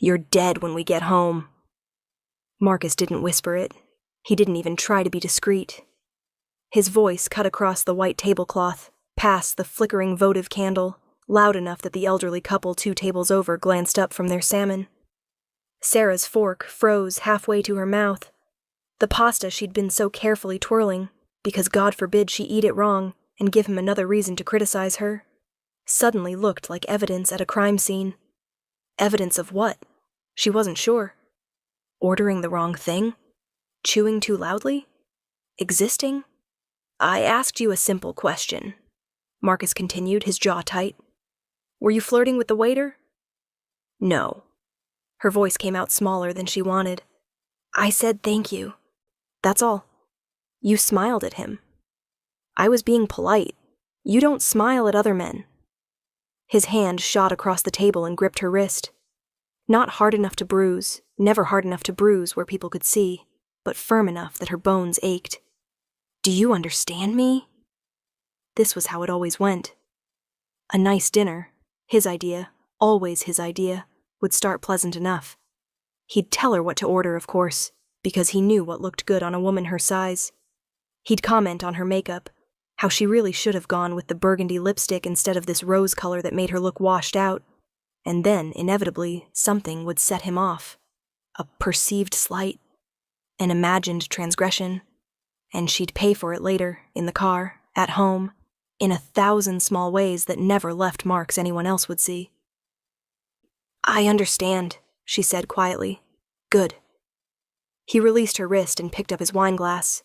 "You're dead when we get home." Marcus didn't whisper it. He didn't even try to be discreet. His voice cut across the white tablecloth, past the flickering votive candle, loud enough that the elderly couple 2 tables over glanced up from their salmon. Sarah's fork froze halfway to her mouth. The pasta she'd been so carefully twirling, because God forbid she eat it wrong and give him another reason to criticize her, suddenly looked like evidence at a crime scene. Evidence of what? She wasn't sure. Ordering the wrong thing? Chewing too loudly? Existing? "I asked you a simple question," Marcus continued, his jaw tight. "Were you flirting with the waiter?" "No." Her voice came out smaller than she wanted. "I said thank you. That's all. You smiled at him." "I was being polite. You don't smile at other men." His hand shot across the table and gripped her wrist. Not hard enough to bruise, never hard enough to bruise where people could see, but firm enough that her bones ached. "Do you understand me?" This was how it always went. A nice dinner, his idea, always his idea, would start pleasant enough. He'd tell her what to order, of course, because he knew what looked good on a woman her size. He'd comment on her makeup, how she really should have gone with the burgundy lipstick instead of this rose color that made her look washed out, and then, inevitably, something would set him off. A perceived slight, an imagined transgression, and she'd pay for it later, in the car, at home, in 1,000 small ways that never left marks anyone else would see. "I understand," she said quietly. "Good." He released her wrist and picked up his wine glass.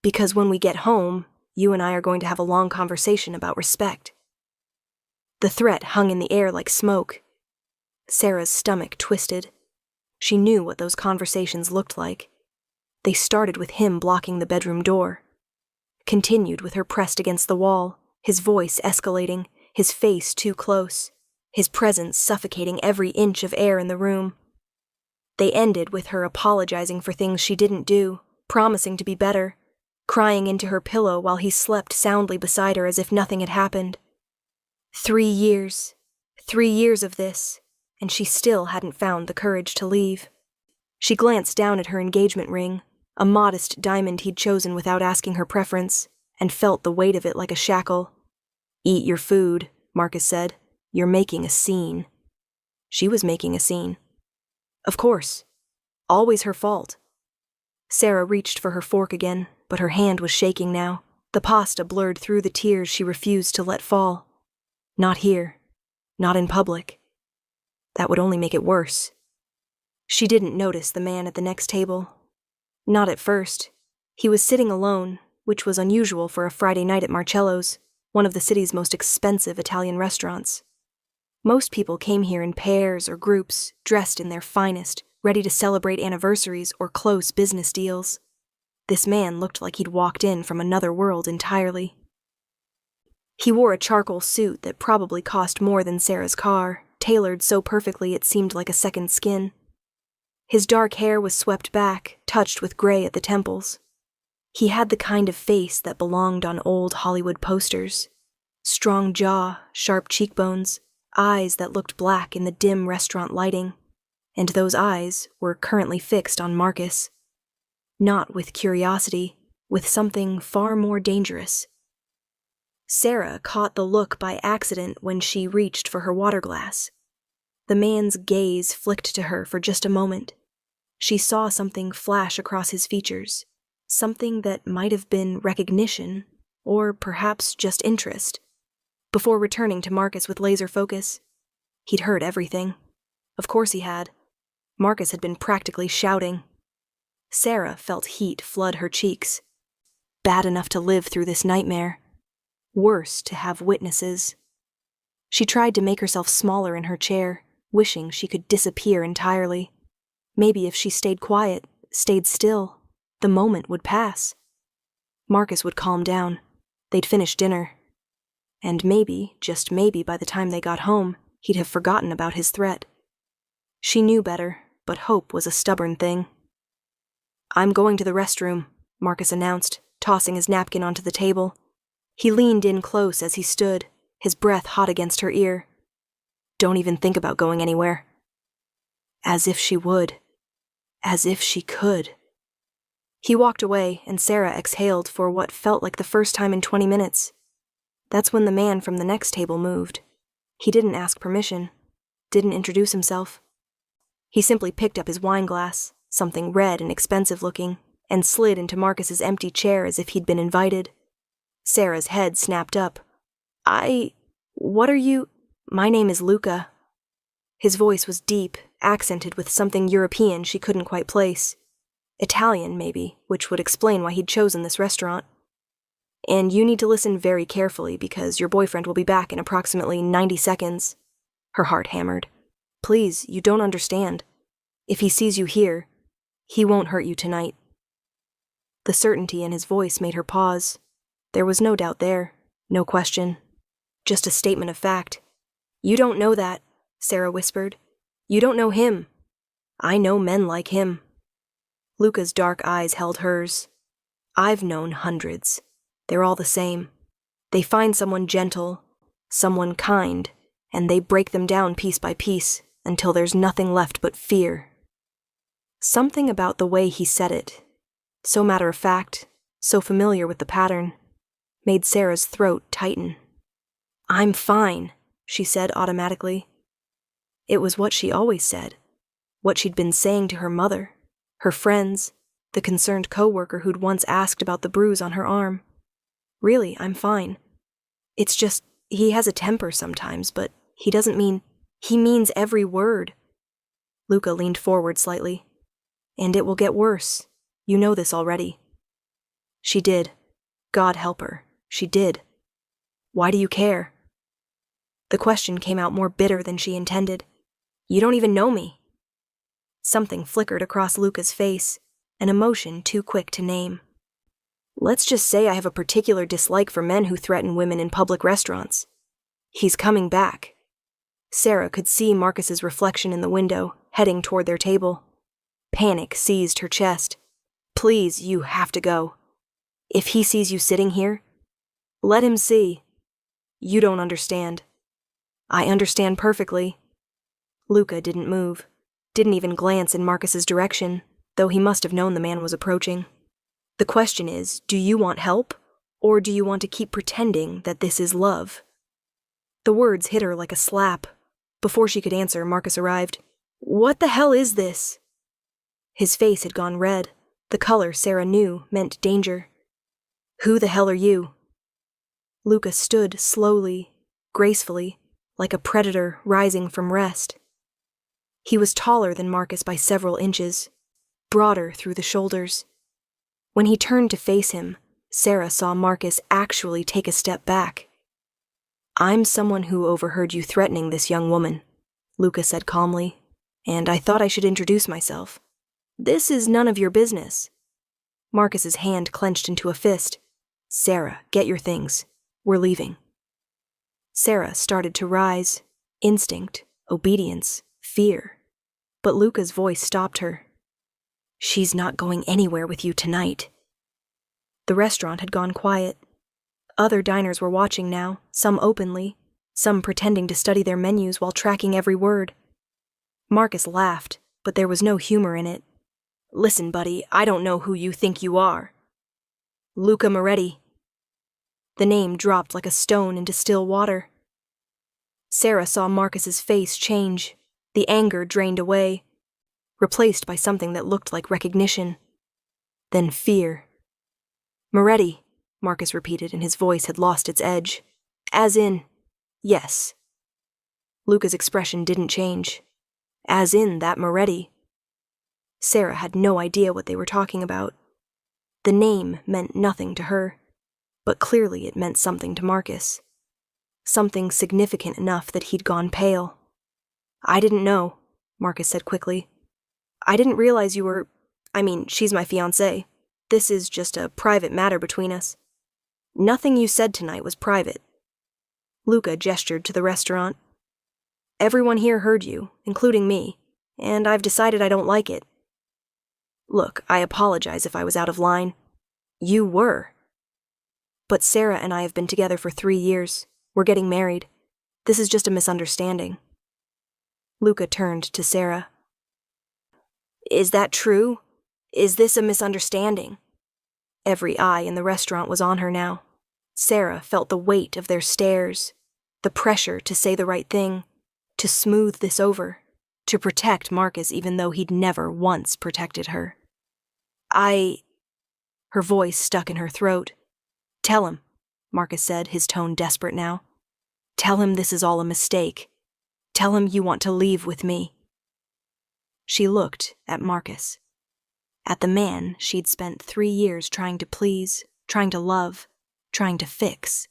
"Because when we get home, you and I are going to have a long conversation about respect." The threat hung in the air like smoke. Sarah's stomach twisted. She knew what those conversations looked like. They started with him blocking the bedroom door, continued with her pressed against the wall, his voice escalating, his face too close, his presence suffocating every inch of air in the room. They ended with her apologizing for things she didn't do, promising to be better, crying into her pillow while he slept soundly beside her as if nothing had happened. 3 years. 3 years of this, and she still hadn't found the courage to leave. She glanced down at her engagement ring, a modest diamond he'd chosen without asking her preference, and felt the weight of it like a shackle. "Eat your food," Marcus said. "You're making a scene." She was making a scene. Of course. Always her fault. Sarah reached for her fork again, but her hand was shaking now. The pasta blurred through the tears she refused to let fall. Not here. Not in public. That would only make it worse. She didn't notice the man at the next table. Not at first. He was sitting alone, which was unusual for a Friday night at Marcello's, one of the city's most expensive Italian restaurants. Most people came here in pairs or groups, dressed in their finest, ready to celebrate anniversaries or close business deals. This man looked like he'd walked in from another world entirely. He wore a charcoal suit that probably cost more than Sarah's car, tailored so perfectly it seemed like a second skin. His dark hair was swept back, touched with gray at the temples. He had the kind of face that belonged on old Hollywood posters. Strong jaw, sharp cheekbones, eyes that looked black in the dim restaurant lighting. And those eyes were currently fixed on Marcus. Not with curiosity, with something far more dangerous. Sarah caught the look by accident when she reached for her water glass. The man's gaze flicked to her for just a moment. She saw something flash across his features, something that might have been recognition, or perhaps just interest, before returning to Marcus with laser focus. He'd heard everything. Of course he had. Marcus had been practically shouting. Sarah felt heat flood her cheeks. Bad enough to live through this nightmare. Worse to have witnesses. She tried to make herself smaller in her chair, wishing she could disappear entirely. Maybe if she stayed quiet, stayed still, the moment would pass. Marcus would calm down. They'd finish dinner. And maybe, just maybe, by the time they got home, he'd have forgotten about his threat. She knew better, but hope was a stubborn thing. "I'm going to the restroom," Marcus announced, tossing his napkin onto the table. He leaned in close as he stood, his breath hot against her ear. "Don't even think about going anywhere." As if she would. As if she could. He walked away, and Sarah exhaled for what felt like the first time in 20 minutes. That's when the man from the next table moved. He didn't ask permission, didn't introduce himself. He simply picked up his wine glass, something red and expensive looking, and slid into Marcus's empty chair as if he'd been invited. Sarah's head snapped up. What are you? My name is Luca. His voice was deep, accented with something European she couldn't quite place. Italian, maybe, which would explain why he'd chosen this restaurant. And you need to listen very carefully because your boyfriend will be back in approximately 90 seconds. Her heart hammered. Please, you don't understand. If he sees you here, he won't hurt you tonight. The certainty in his voice made her pause. There was no doubt there, no question. Just a statement of fact. You don't know that, Sarah whispered. You don't know him. I know men like him. Luca's dark eyes held hers. I've known hundreds. They're all the same. They find someone gentle, someone kind, and they break them down piece by piece until there's nothing left but fear. Something about the way he said it, so matter-of-fact, so familiar with the pattern, made Sarah's throat tighten. I'm fine, she said automatically. It was what she always said, what she'd been saying to her mother, her friends, the concerned coworker who'd once asked about the bruise on her arm. Really, I'm fine. It's just, he has a temper sometimes, but he means every word. Luca leaned forward slightly. And it will get worse. You know this already. She did. God help her. She did. Why do you care? The question came out more bitter than she intended. You don't even know me. Something flickered across Luca's face, an emotion too quick to name. Let's just say I have a particular dislike for men who threaten women in public restaurants. He's coming back. Sarah could see Marcus's reflection in the window, heading toward their table. Panic seized her chest. Please, you have to go. If he sees you sitting here, let him see. You don't understand. I understand perfectly. Luca didn't move, didn't even glance in Marcus's direction, though he must have known the man was approaching. The question is, do you want help, or do you want to keep pretending that this is love? The words hit her like a slap. Before she could answer, Marcus arrived. What the hell is this? His face had gone red. The color Sarah knew meant danger. Who the hell are you? Luca stood slowly, gracefully, like a predator rising from rest. He was taller than Marcus by several inches, broader through the shoulders. When he turned to face him, Sarah saw Marcus actually take a step back. I'm someone who overheard you threatening this young woman, Luca said calmly, and I thought I should introduce myself. This is none of your business. Marcus's hand clenched into a fist. Sarah, get your things. We're leaving. Sarah started to rise. Instinct, obedience, fear. But Luca's voice stopped her. She's not going anywhere with you tonight. The restaurant had gone quiet. Other diners were watching now, some openly, some pretending to study their menus while tracking every word. Marcus laughed, but there was no humor in it. Listen, buddy, I don't know who you think you are. Luca Moretti. The name dropped like a stone into still water. Sarah saw Marcus's face change. The anger drained away, replaced by something that looked like recognition. Then fear. Moretti, Marcus repeated, and his voice had lost its edge. As in, yes. Luca's expression didn't change. As in that Moretti. Sarah had no idea what they were talking about. The name meant nothing to her, but clearly it meant something to Marcus. Something significant enough that he'd gone pale. I didn't know, Marcus said quickly. I didn't realize you were... she's my fiancée. This is just a private matter between us. Nothing you said tonight was private. Luca gestured to the restaurant. Everyone here heard you, including me, and I've decided I don't like it. Look, I apologize if I was out of line. You were. But Sarah and I have been together for 3 years. We're getting married. This is just a misunderstanding. Luca turned to Sarah. Is that true? Is this a misunderstanding? Every eye in the restaurant was on her now. Sarah felt the weight of their stares, the pressure to say the right thing, to smooth this over, to protect Marcus even though he'd never once protected her. Her voice stuck in her throat. Tell him, Marcus said, his tone desperate now. Tell him this is all a mistake. Tell him you want to leave with me. She looked at Marcus. At the man she'd spent 3 years trying to please, trying to love, trying to fix.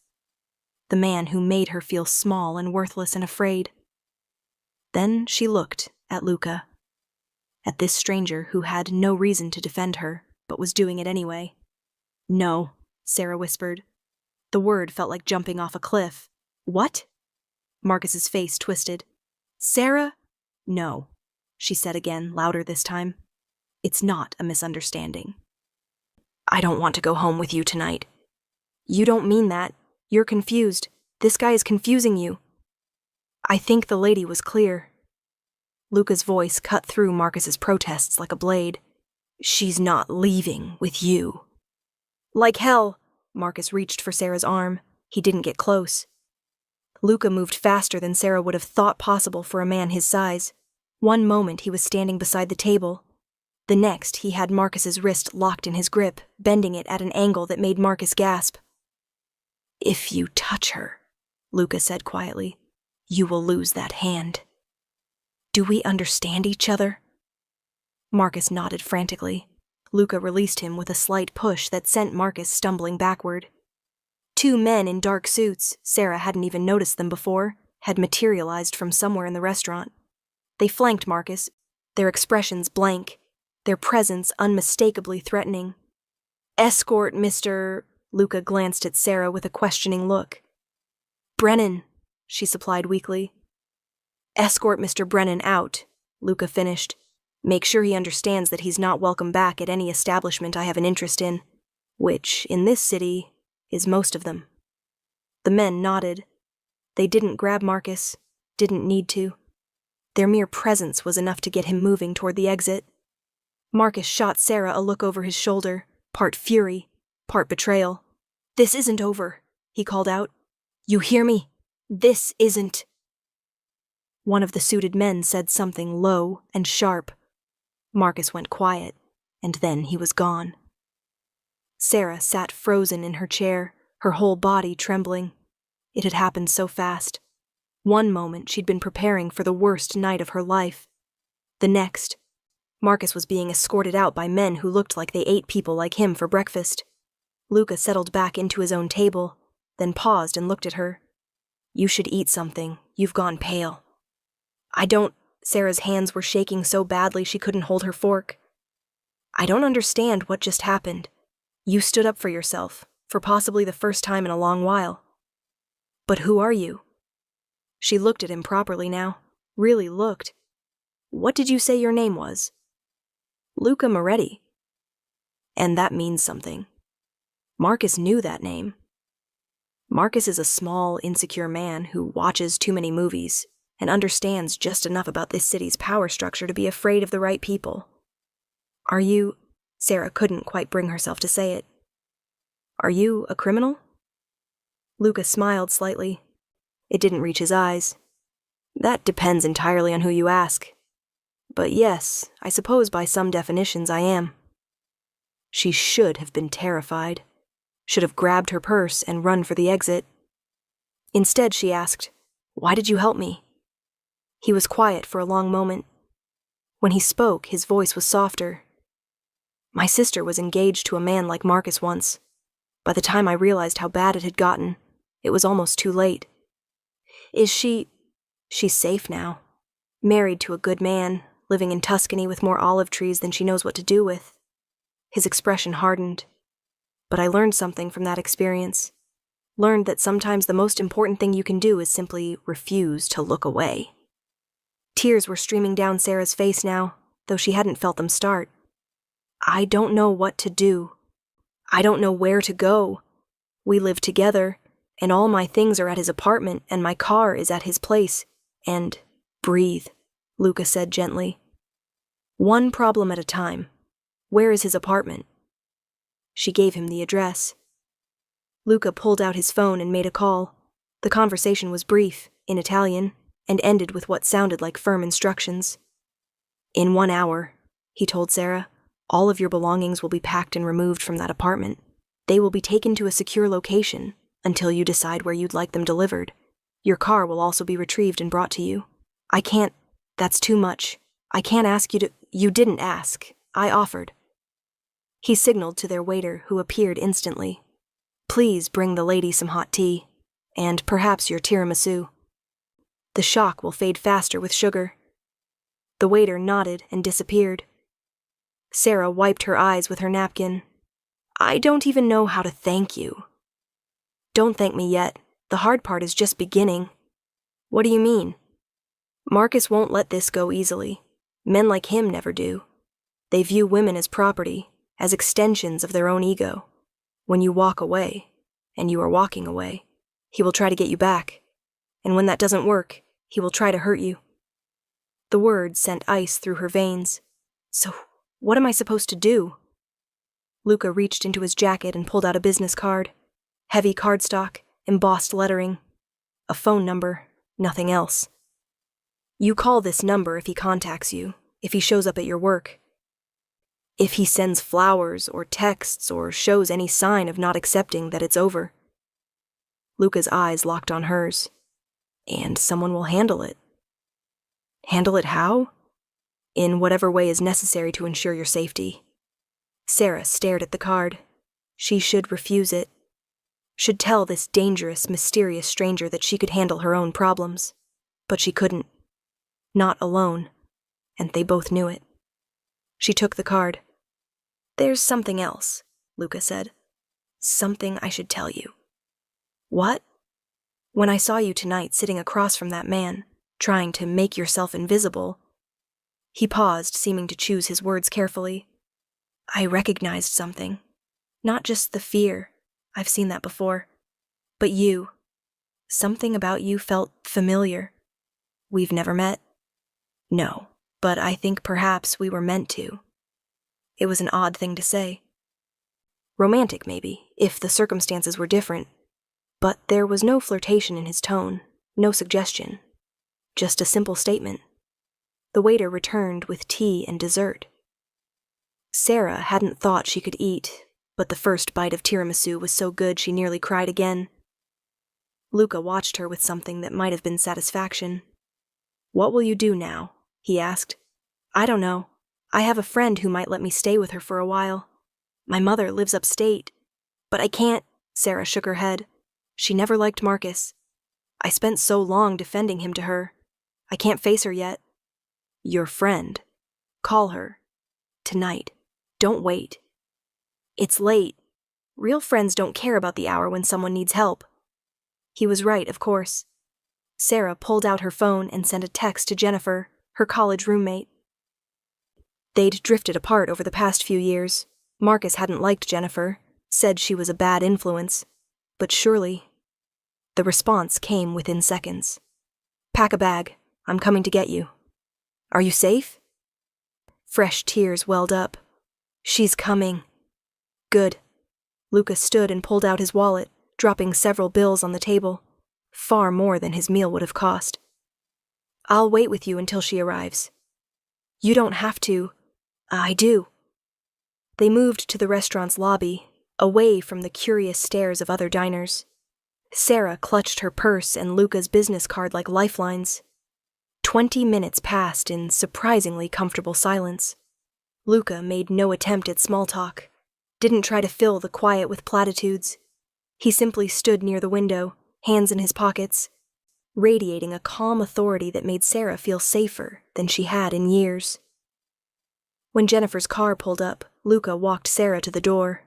The man who made her feel small and worthless and afraid. Then she looked at Luca. At this stranger who had no reason to defend her, but was doing it anyway. No, Sarah whispered. The word felt like jumping off a cliff. What? Marcus's face twisted. Sarah? No, she said again, louder this time. It's not a misunderstanding. I don't want to go home with you tonight. You don't mean that. You're confused. This guy is confusing you. I think the lady was clear. Luca's voice cut through Marcus's protests like a blade. She's not leaving with you. Like hell, Marcus reached for Sarah's arm. He didn't get close. Luca moved faster than Sarah would have thought possible for a man his size. One moment he was standing beside the table. The next he had Marcus's wrist locked in his grip, bending it at an angle that made Marcus gasp. If you touch her, Luca said quietly, you will lose that hand. Do we understand each other? Marcus nodded frantically. Luca released him with a slight push that sent Marcus stumbling backward. 2 men in dark suits, Sarah hadn't even noticed them before, had materialized from somewhere in the restaurant. They flanked Marcus, their expressions blank, their presence unmistakably threatening. Escort Mr. Luca glanced at Sarah with a questioning look. Brennan, she supplied weakly. Escort Mr. Brennan out, Luca finished. Make sure he understands that he's not welcome back at any establishment I have an interest in, which, in this city, is most of them. The men nodded. They didn't grab Marcus, didn't need to. Their mere presence was enough to get him moving toward the exit. Marcus shot Sarah a look over his shoulder, part fury, part betrayal. This isn't over, he called out. You hear me? This isn't. One of the suited men said something low and sharp. Marcus went quiet, and then he was gone. Sarah sat frozen in her chair, her whole body trembling. It had happened so fast. One moment she'd been preparing for the worst night of her life. The next, Marcus was being escorted out by men who looked like they ate people like him for breakfast. Luca settled back into his own table, then paused and looked at her. You should eat something. You've gone pale. I don't. Sarah's hands were shaking so badly she couldn't hold her fork. I don't understand what just happened. You stood up for yourself, for possibly the first time in a long while. But who are you? She looked at him properly now, really looked. What did you say your name was? Luca Moretti. And that means something. Marcus knew that name. Marcus is a small, insecure man who watches too many movies and understands just enough about this city's power structure to be afraid of the right people. Are you... Sarah couldn't quite bring herself to say it. Are you a criminal? Luca smiled slightly. It didn't reach his eyes. That depends entirely on who you ask. But yes, I suppose by some definitions I am. She should have been terrified. Should have grabbed her purse and run for the exit. Instead, she asked, Why did you help me? He was quiet for a long moment. When he spoke, his voice was softer. My sister was engaged to a man like Marcus once. By the time I realized how bad it had gotten, it was almost too late. Is she... She's safe now. Married to a good man, living in Tuscany with more olive trees than she knows what to do with. His expression hardened. But I learned something from that experience. Learned that sometimes the most important thing you can do is simply refuse to look away. Tears were streaming down Sarah's face now, though she hadn't felt them start. I don't know what to do. I don't know where to go. We live together, and all my things are at his apartment, and my car is at his place. And breathe, Luca said gently. One problem at a time. Where is his apartment? She gave him the address. Luca pulled out his phone and made a call. The conversation was brief, in Italian, and ended with what sounded like firm instructions. In 1 hour, he told Sarah, all of your belongings will be packed and removed from that apartment. They will be taken to a secure location until you decide where you'd like them delivered. Your car will also be retrieved and brought to you. I can't. That's too much. I can't ask you to. You didn't ask. I offered. He signaled to their waiter, who appeared instantly. Please bring the lady some hot tea, and perhaps your tiramisu. The shock will fade faster with sugar. The waiter nodded and disappeared. Sarah wiped her eyes with her napkin. I don't even know how to thank you. Don't thank me yet. The hard part is just beginning. What do you mean? Marcus won't let this go easily. Men like him never do. They view women as property, as extensions of their own ego. When you walk away, and you are walking away, he will try to get you back. And when that doesn't work, he will try to hurt you. The words sent ice through her veins. So, what am I supposed to do? Luca reached into his jacket and pulled out a business card. Heavy cardstock, embossed lettering. A phone number, nothing else. You call this number if he contacts you, if he shows up at your work. If he sends flowers or texts or shows any sign of not accepting that it's over. Luca's eyes locked on hers. And someone will handle it. Handle it how? In whatever way is necessary to ensure your safety. Sarah stared at the card. She should refuse it. Should tell this dangerous, mysterious stranger that she could handle her own problems. But she couldn't. Not alone. And they both knew it. She took the card. There's something else, Luca said. Something I should tell you. What? When I saw you tonight sitting across from that man, trying to make yourself invisible. He paused, seeming to choose his words carefully. I recognized something. Not just the fear. I've seen that before. But you. Something about you felt familiar. We've never met? No, but I think perhaps we were meant to. It was an odd thing to say. Romantic, maybe, if the circumstances were different. But there was no flirtation in his tone, no suggestion. Just a simple statement. The waiter returned with tea and dessert. Sarah hadn't thought she could eat, but the first bite of tiramisu was so good she nearly cried again. Luca watched her with something that might have been satisfaction. What will you do now? He asked. I don't know. I have a friend who might let me stay with her for a while. My mother lives upstate. But I can't. Sarah shook her head. She never liked Marcus. I spent so long defending him to her. I can't face her yet. Your friend. Call her. Tonight. Don't wait. It's late. Real friends don't care about the hour when someone needs help. He was right, of course. Sarah pulled out her phone and sent a text to Jennifer, her college roommate. They'd drifted apart over the past few years. Marcus hadn't liked Jennifer, said she was a bad influence. But surely... The response came within seconds. Pack a bag. I'm coming to get you. Are you safe? Fresh tears welled up. She's coming. Good. Luca stood and pulled out his wallet, dropping several bills on the table. Far more than his meal would have cost. I'll wait with you until she arrives. You don't have to. I do. They moved to the restaurant's lobby, away from the curious stares of other diners. Sarah clutched her purse and Luca's business card like lifelines. 20 minutes passed in surprisingly comfortable silence. Luca made no attempt at small talk, didn't try to fill the quiet with platitudes. He simply stood near the window, hands in his pockets, radiating a calm authority that made Sarah feel safer than she had in years. When Jennifer's car pulled up, Luca walked Sarah to the door.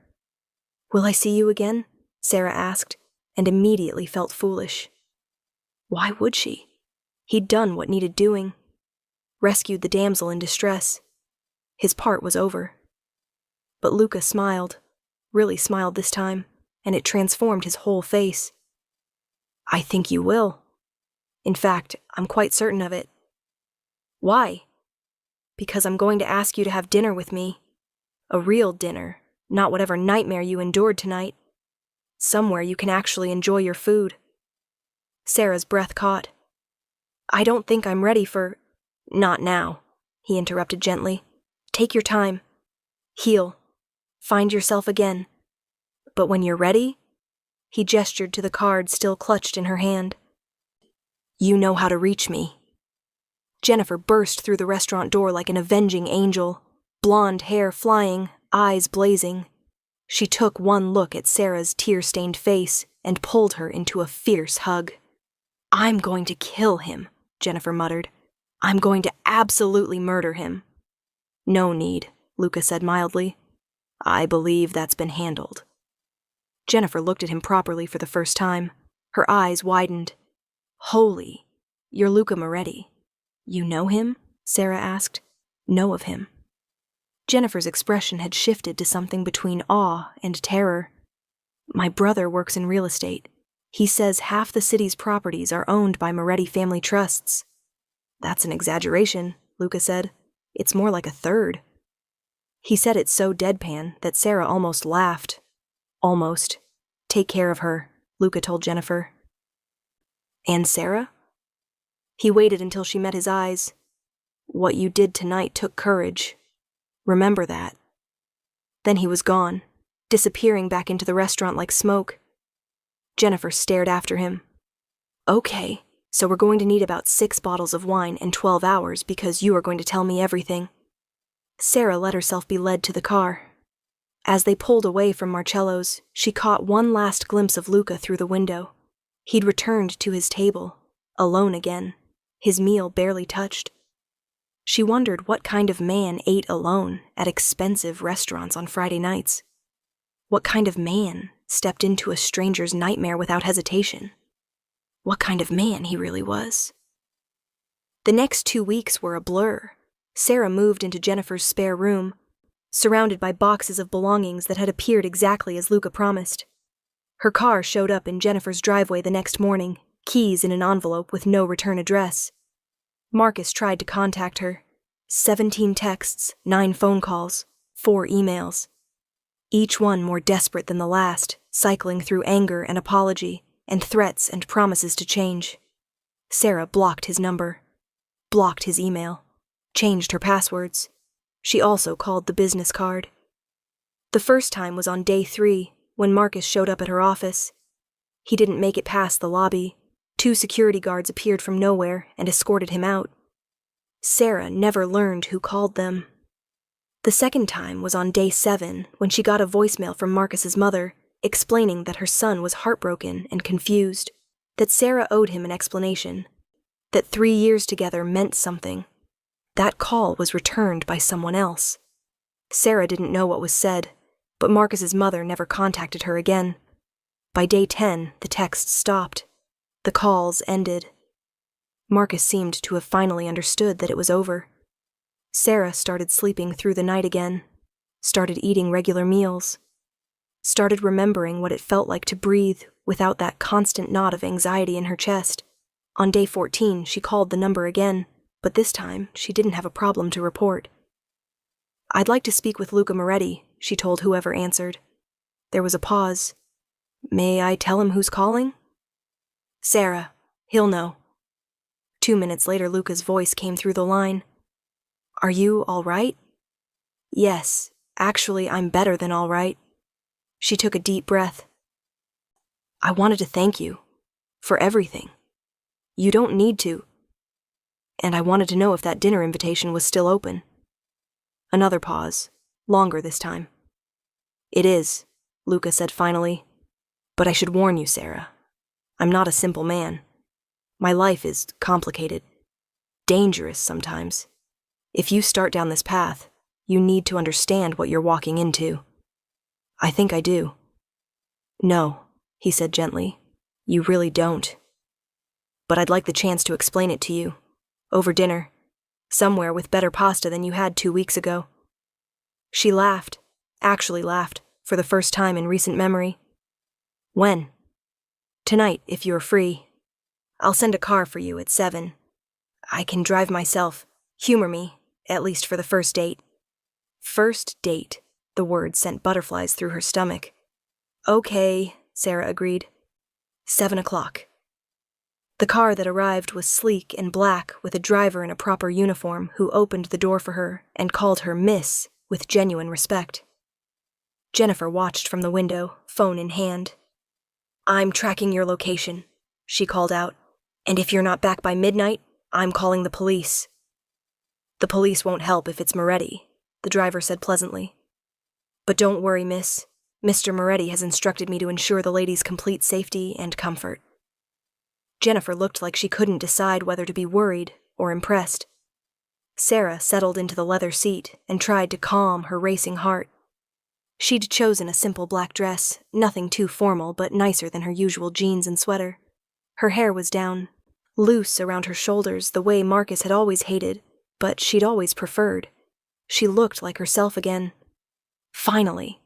Will I see you again? Sarah asked, and immediately felt foolish. Why would she? He'd done what needed doing. Rescued the damsel in distress. His part was over. But Luca smiled, really smiled this time, and it transformed his whole face. I think you will. In fact, I'm quite certain of it. Why? because I'm going to ask you to have dinner with me. A real dinner, not whatever nightmare you endured tonight. Somewhere you can actually enjoy your food. Sarah's breath caught. I don't think I'm ready for— Not now, he interrupted gently. Take your time. Heal. Find yourself again. But when you're ready, he gestured to the card still clutched in her hand. You know how to reach me. Jennifer burst through the restaurant door like an avenging angel, blonde hair flying, eyes blazing. She took one look at Sarah's tear-stained face and pulled her into a fierce hug. I'm going to kill him, Jennifer muttered. I'm going to absolutely murder him. No need, Luca said mildly. I believe that's been handled. Jennifer looked at him properly for the first time. Her eyes widened. Holy, you're Luca Moretti. You know him? Sarah asked. Know of him. Jennifer's expression had shifted to something between awe and terror. My brother works in real estate. He says half the city's properties are owned by Moretti family trusts. That's an exaggeration, Luca said. It's more like a third. He said it so deadpan that Sarah almost laughed. Almost. Take care of her, Luca told Jennifer. And Sarah? He waited until she met his eyes. What you did tonight took courage. Remember that. Then he was gone, disappearing back into the restaurant like smoke. Jennifer stared after him. Okay, so we're going to need about 6 bottles of wine and 12 hours because you are going to tell me everything. Sarah let herself be led to the car. As they pulled away from Marcello's, she caught one last glimpse of Luca through the window. He'd returned to his table, alone again, his meal barely touched. She wondered what kind of man ate alone at expensive restaurants on Friday nights. What kind of man stepped into a stranger's nightmare without hesitation? What kind of man he really was. The next 2 weeks were a blur. Sarah moved into Jennifer's spare room, surrounded by boxes of belongings that had appeared exactly as Luca promised. Her car showed up in Jennifer's driveway the next morning, keys in an envelope with no return address. Marcus tried to contact her. 17 texts, 9 phone calls, 4 emails. Each one more desperate than the last, cycling through anger and apology, and threats and promises to change. Sarah blocked his number, blocked his email, changed her passwords. She also called the business card. The first time was on day 3, when Marcus showed up at her office. He didn't make it past the lobby. 2 security guards appeared from nowhere and escorted him out. Sarah never learned who called them. The second time was on day 7, when she got a voicemail from Marcus's mother, explaining that her son was heartbroken and confused, that Sarah owed him an explanation, that 3 years together meant something. That call was returned by someone else. Sarah didn't know what was said, but Marcus's mother never contacted her again. By day 10, the texts stopped. The calls ended. Marcus seemed to have finally understood that it was over. Sarah started sleeping through the night again, started eating regular meals, started remembering what it felt like to breathe without that constant knot of anxiety in her chest. On day 14, she called the number again, but this time she didn't have a problem to report. I'd like to speak with Luca Moretti, she told whoever answered. There was a pause. May I tell him who's calling? Sarah. He'll know. 2 minutes later, Luca's voice came through the line. Are you all right? Yes, actually, I'm better than all right. She took a deep breath. I wanted to thank you for everything. You don't need to. And I wanted to know if that dinner invitation was still open. Another pause, longer this time. It is, Luca said finally. But I should warn you, Sarah. I'm not a simple man. My life is complicated, dangerous sometimes. If you start down this path, you need to understand what you're walking into. I think I do. No, he said gently. You really don't. But I'd like the chance to explain it to you. Over dinner. Somewhere with better pasta than you had 2 weeks ago. She laughed, actually laughed, for the first time in recent memory. When? Tonight, if you're free. I'll send a car for you at 7. I can drive myself. Humor me, at least for the first date. First date. The word sent butterflies through her stomach. Okay, Sarah agreed. 7 o'clock. The car that arrived was sleek and black with a driver in a proper uniform who opened the door for her and called her Miss with genuine respect. Jennifer watched from the window, phone in hand. I'm tracking your location, she called out, and if you're not back by midnight, I'm calling the police. The police won't help if it's Moretti, the driver said pleasantly. But don't worry, miss. Mr. Moretti has instructed me to ensure the lady's complete safety and comfort. Jennifer looked like she couldn't decide whether to be worried or impressed. Sarah settled into the leather seat and tried to calm her racing heart. She'd chosen a simple black dress, nothing too formal but nicer than her usual jeans and sweater. Her hair was down, loose around her shoulders the way Marcus had always hated, but she'd always preferred. She looked like herself again. Finally.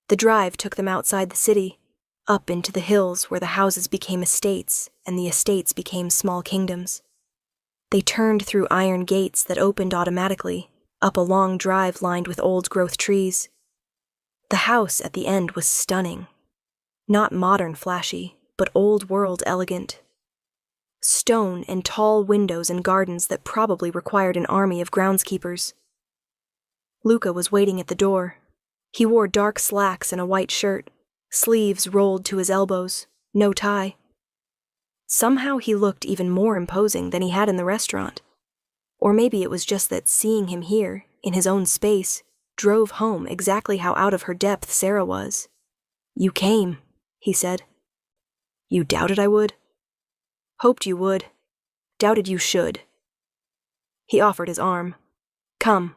The drive took them outside the city, up into the hills where the houses became estates and the estates became small kingdoms. They turned through iron gates that opened automatically, up a long drive lined with old-growth trees. The house at the end was stunning. Not modern flashy, but old-world elegant. Stone and tall windows and gardens that probably required an army of groundskeepers. Luca was waiting at the door. He wore dark slacks and a white shirt, sleeves rolled to his elbows, no tie. Somehow he looked even more imposing than he had in the restaurant. Or maybe it was just that seeing him here, in his own space, drove home exactly how out of her depth Sarah was. You came, he said. You doubted I would? Hoped you would. Doubted you should. He offered his arm. Come.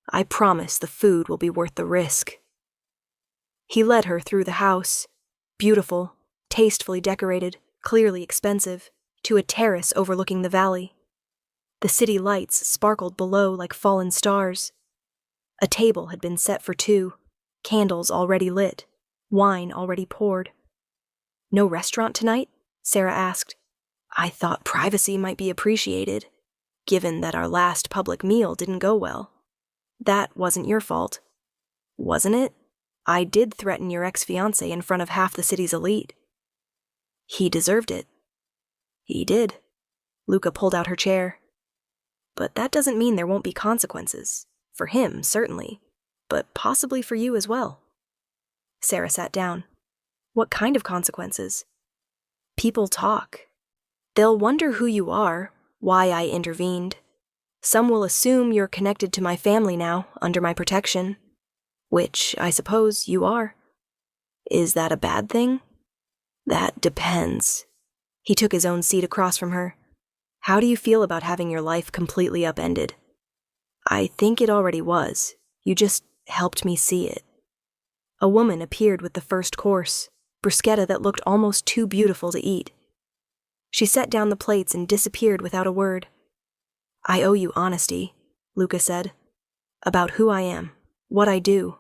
I promise the food will be worth the risk. He led her through the house, beautiful, tastefully decorated, clearly expensive, to a terrace overlooking the valley. The city lights sparkled below like fallen stars. A table had been set for 2, candles already lit, wine already poured. No restaurant tonight? Sarah asked. I thought privacy might be appreciated, given that our last public meal didn't go well. That wasn't your fault. Wasn't it? I did threaten your ex-fiancé in front of half the city's elite. He deserved it. He did. Luca pulled out her chair. But that doesn't mean there won't be consequences. For him, certainly. But possibly for you as well. Sarah sat down. What kind of consequences? People talk. They'll wonder who you are, why I intervened. Some will assume you're connected to my family now, under my protection. Which, I suppose, you are. Is that a bad thing? That depends. He took his own seat across from her. How do you feel about having your life completely upended? I think it already was. You just helped me see it. A woman appeared with the first course, bruschetta that looked almost too beautiful to eat. She set down the plates and disappeared without a word. I owe you honesty, Luca said. About who I am, what I do.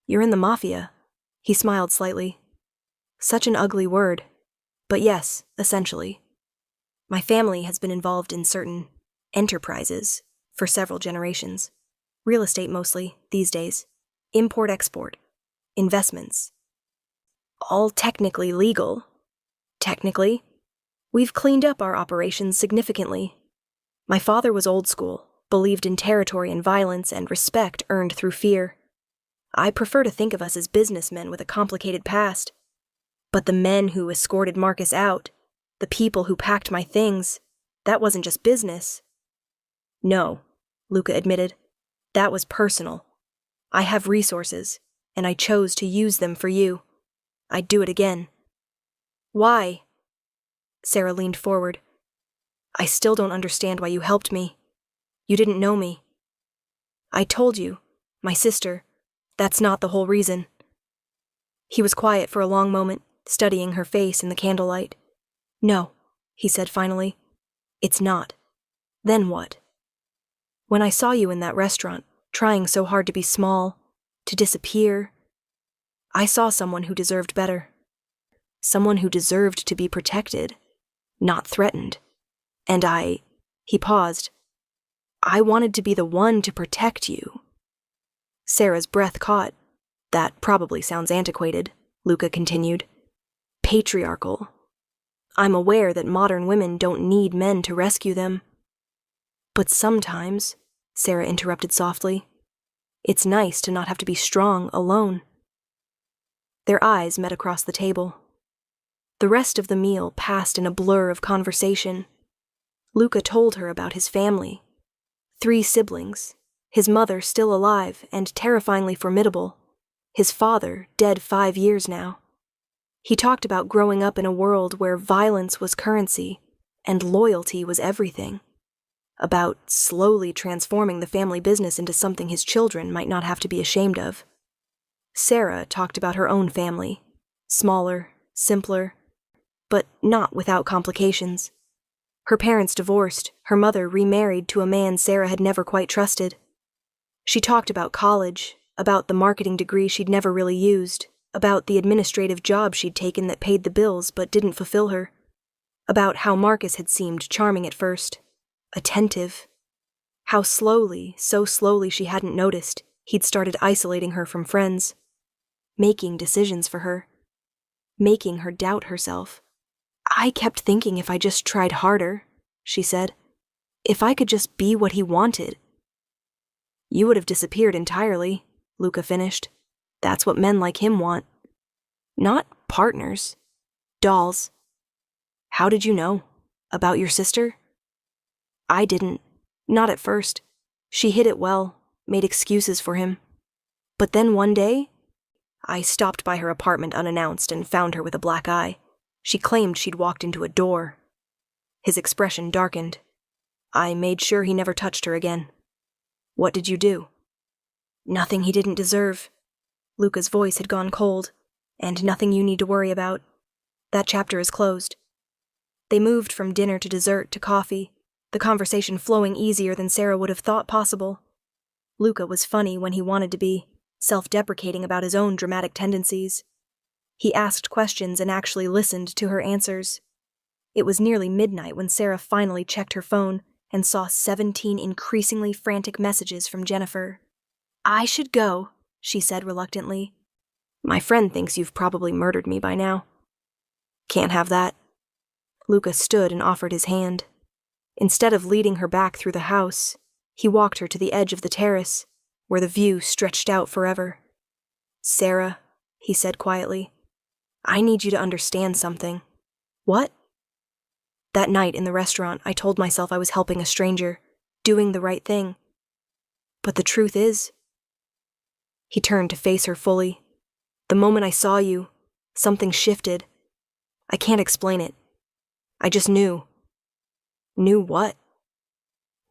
You're in the Mafia. He smiled slightly. Such an ugly word. But yes, essentially. My family has been involved in certain enterprises for several generations. Real estate mostly, these days. Import-export. Investments. All technically legal. Technically. We've cleaned up our operations significantly. My father was old school, believed in territory and violence and respect earned through fear. I prefer to think of us as businessmen with a complicated past. But the men who escorted Marcus out, the people who packed my things, that wasn't just business. No, Luca admitted. That was personal. I have resources, and I chose to use them for you. I'd do it again. Why? Sarah leaned forward. I still don't understand why you helped me. You didn't know me. I told you, my sister, that's not the whole reason. He was quiet for a long moment, studying her face in the candlelight. No, he said finally. It's not. Then what? When I saw you in that restaurant, trying so hard to be small, to disappear, I saw someone who deserved better. Someone who deserved to be protected, not threatened. And he paused. I wanted to be the one to protect you." Sarah's breath caught. "That probably sounds antiquated," Luca continued. "Patriarchal. I'm aware that modern women don't need men to rescue them." "But sometimes," Sarah interrupted softly, "it's nice to not have to be strong alone." Their eyes met across the table. The rest of the meal passed in a blur of conversation. Luca told her about his family. 3 siblings, his mother still alive and terrifyingly formidable, his father dead 5 years now. He talked about growing up in a world where violence was currency and loyalty was everything, about slowly transforming the family business into something his children might not have to be ashamed of. Sarah talked about her own family, smaller, simpler, but not without complications. Her parents divorced, her mother remarried to a man Sarah had never quite trusted. She talked about college, about the marketing degree she'd never really used, about the administrative job she'd taken that paid the bills but didn't fulfill her, about how Marcus had seemed charming at first, attentive, how slowly, so slowly she hadn't noticed, he'd started isolating her from friends, making decisions for her, making her doubt herself. "I kept thinking if I just tried harder," she said. "If I could just be what he wanted." "You would have disappeared entirely," Luca finished. "That's what men like him want. Not partners. Dolls." "How did you know? About your sister?" "I didn't. Not at first. She hid it well, made excuses for him. But then one day, I stopped by her apartment unannounced and found her with a black eye. She claimed she'd walked into a door." His expression darkened. "I made sure he never touched her again." "What did you do?" "Nothing he didn't deserve." Luca's voice had gone cold. "And nothing you need to worry about. That chapter is closed." They moved from dinner to dessert to coffee, the conversation flowing easier than Sarah would have thought possible. Luca was funny when he wanted to be, self-deprecating about his own dramatic tendencies. He asked questions and actually listened to her answers. It was nearly midnight when Sarah finally checked her phone and saw 17 increasingly frantic messages from Jennifer. "I should go," she said reluctantly. "My friend thinks you've probably murdered me by now." "Can't have that." Luca stood and offered his hand. Instead of leading her back through the house, he walked her to the edge of the terrace, where the view stretched out forever. "Sarah," he said quietly, "I need you to understand something." "What?" "That night in the restaurant, I told myself I was helping a stranger, doing the right thing. But the truth is..." He turned to face her fully. "The moment I saw you, something shifted. I can't explain it. I just knew." "Knew what?"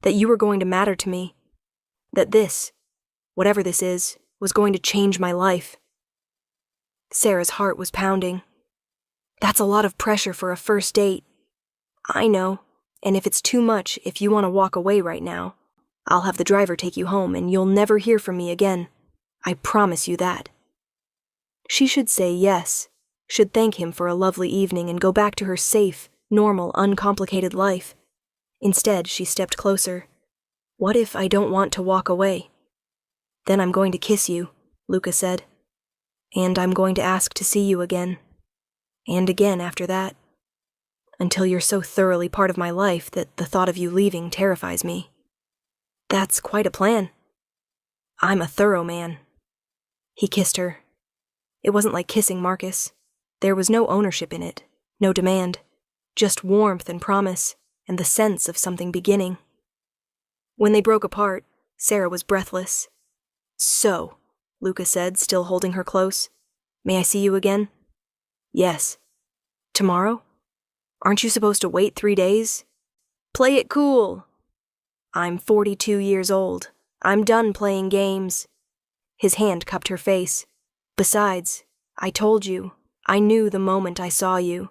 "That you were going to matter to me. That this, whatever this is, was going to change my life." Sarah's heart was pounding. "That's a lot of pressure for a first date." "I know, and if it's too much, if you want to walk away right now, I'll have the driver take you home and you'll never hear from me again. I promise you that." She should say yes, should thank him for a lovely evening and go back to her safe, normal, uncomplicated life. Instead, she stepped closer. "What if I don't want to walk away?" "Then I'm going to kiss you," Luca said. "And I'm going to ask to see you again. And again after that. Until you're so thoroughly part of my life that the thought of you leaving terrifies me." "That's quite a plan." "I'm a thorough man." He kissed her. It wasn't like kissing Marcus. There was no ownership in it, no demand, just warmth and promise, and the sense of something beginning. When they broke apart, Sarah was breathless. "So," Luca said, still holding her close, "may I see you again?" "Yes." "Tomorrow? Aren't you supposed to wait 3 days?" "Play it cool." "I'm 42 years old. I'm done playing games." His hand cupped her face. "Besides, I told you, I knew the moment I saw you."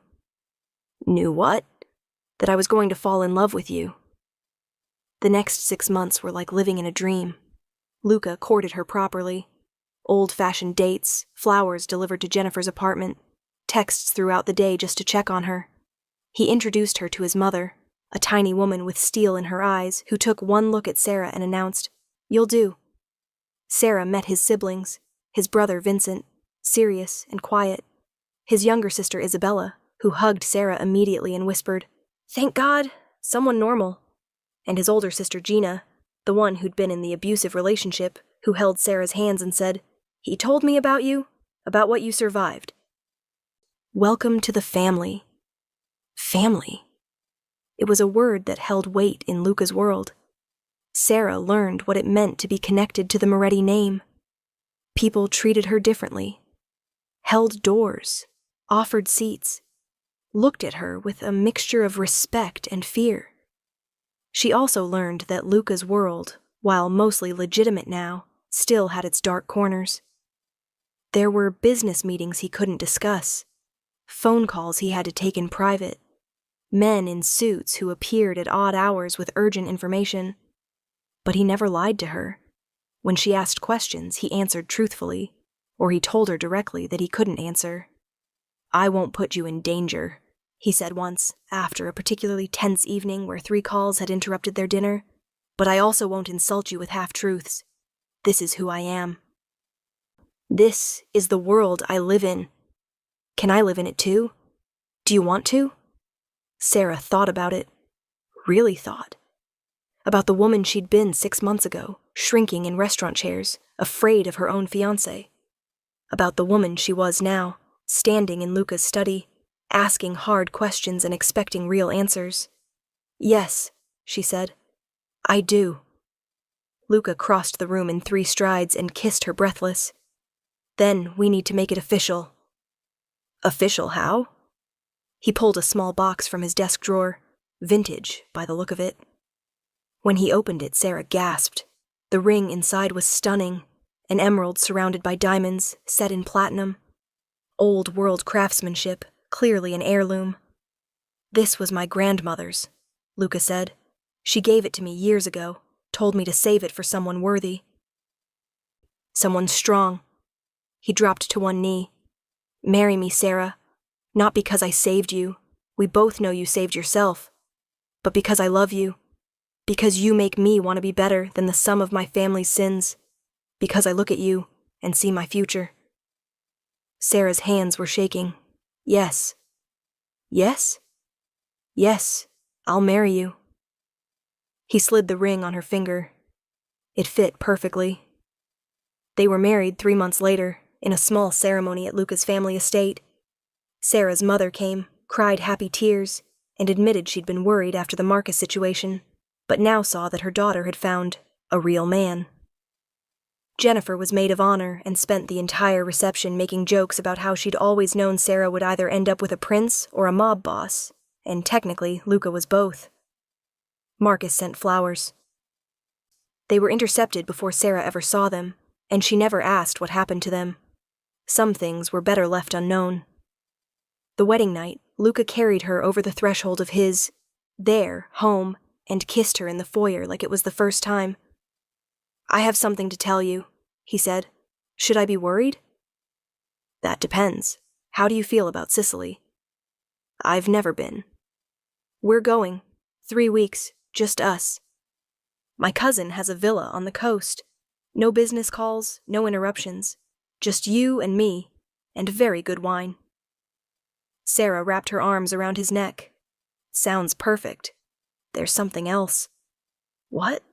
"Knew what?" "That I was going to fall in love with you." The next 6 months were like living in a dream. Luca courted her properly. Old-fashioned dates, flowers delivered to Jennifer's apartment, texts throughout the day just to check on her. He introduced her to his mother, a tiny woman with steel in her eyes who took one look at Sarah and announced, "You'll do." Sarah met his siblings, his brother Vincent, serious and quiet, his younger sister Isabella, who hugged Sarah immediately and whispered, "Thank God, someone normal," and his older sister Gina, the one who'd been in the abusive relationship, who held Sarah's hands and said, "He told me about you, about what you survived." Welcome to the family. Family. It was a word that held weight in Luca's world. Sarah learned what it meant to be connected to the Moretti name. People treated her differently, held doors, offered seats, looked at her with a mixture of respect and fear. She also learned that Luca's world, while mostly legitimate now, still had its dark corners. There were business meetings he couldn't discuss, phone calls he had to take in private, men in suits who appeared at odd hours with urgent information. But he never lied to her. When she asked questions, he answered truthfully, or he told her directly that he couldn't answer. "I won't put you in danger," he said once, after a particularly tense evening where 3 calls had interrupted their dinner, "but I also won't insult you with half-truths. This is who I am. This is the world I live in. Can I live in it too? Do you want to?" Sarah thought about it. Really thought. About the woman she'd been 6 months ago, shrinking in restaurant chairs, afraid of her own fiancé. About the woman she was now, standing in Luca's study, asking hard questions and expecting real answers. "Yes," she said. "I do." Luca crossed the room in 3 strides and kissed her breathless. "Then we need to make it official." "Official how?" He pulled a small box from his desk drawer, vintage by the look of it. When he opened it, Sarah gasped. The ring inside was stunning, an emerald surrounded by diamonds, set in platinum. Old world craftsmanship, clearly an heirloom. "This was my grandmother's," Luca said. "She gave it to me years ago, told me to save it for someone worthy. Someone strong." He dropped to one knee. "Marry me, Sarah. Not because I saved you. We both know you saved yourself. But because I love you. Because you make me want to be better than the sum of my family's sins. Because I look at you and see my future." Sarah's hands were shaking. "Yes." "Yes?" "Yes, I'll marry you." He slid the ring on her finger. It fit perfectly. They were married 3 months later, in a small ceremony at Luca's family estate. Sarah's mother came, cried happy tears, and admitted she'd been worried after the Marcus situation, but now saw that her daughter had found a real man. Jennifer was maid of honor and spent the entire reception making jokes about how she'd always known Sarah would either end up with a prince or a mob boss, and technically Luca was both. Marcus sent flowers. They were intercepted before Sarah ever saw them, and she never asked what happened to them. Some things were better left unknown. The wedding night, Luca carried her over the threshold of their home, and kissed her in the foyer like it was the first time. "I have something to tell you," he said. "Should I be worried?" "That depends. How do you feel about Sicily?" "I've never been." "We're going. 3 weeks, just us. My cousin has a villa on the coast. No business calls, no interruptions. Just you and me, and very good wine." Sarah wrapped her arms around his neck. "Sounds perfect. There's something else." "What?"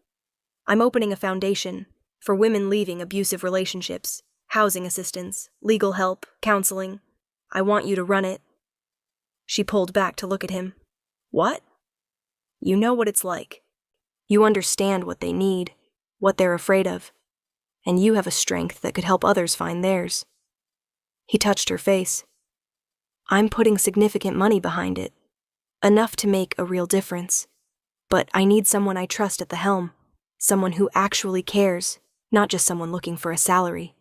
"I'm opening a foundation for women leaving abusive relationships, housing assistance, legal help, counseling. I want you to run it." She pulled back to look at him. "What?" "You know what it's like. You understand what they need, what they're afraid of, and you have a strength that could help others find theirs." He touched her face. "I'm putting significant money behind it, enough to make a real difference. But I need someone I trust at the helm, someone who actually cares, not just someone looking for a salary."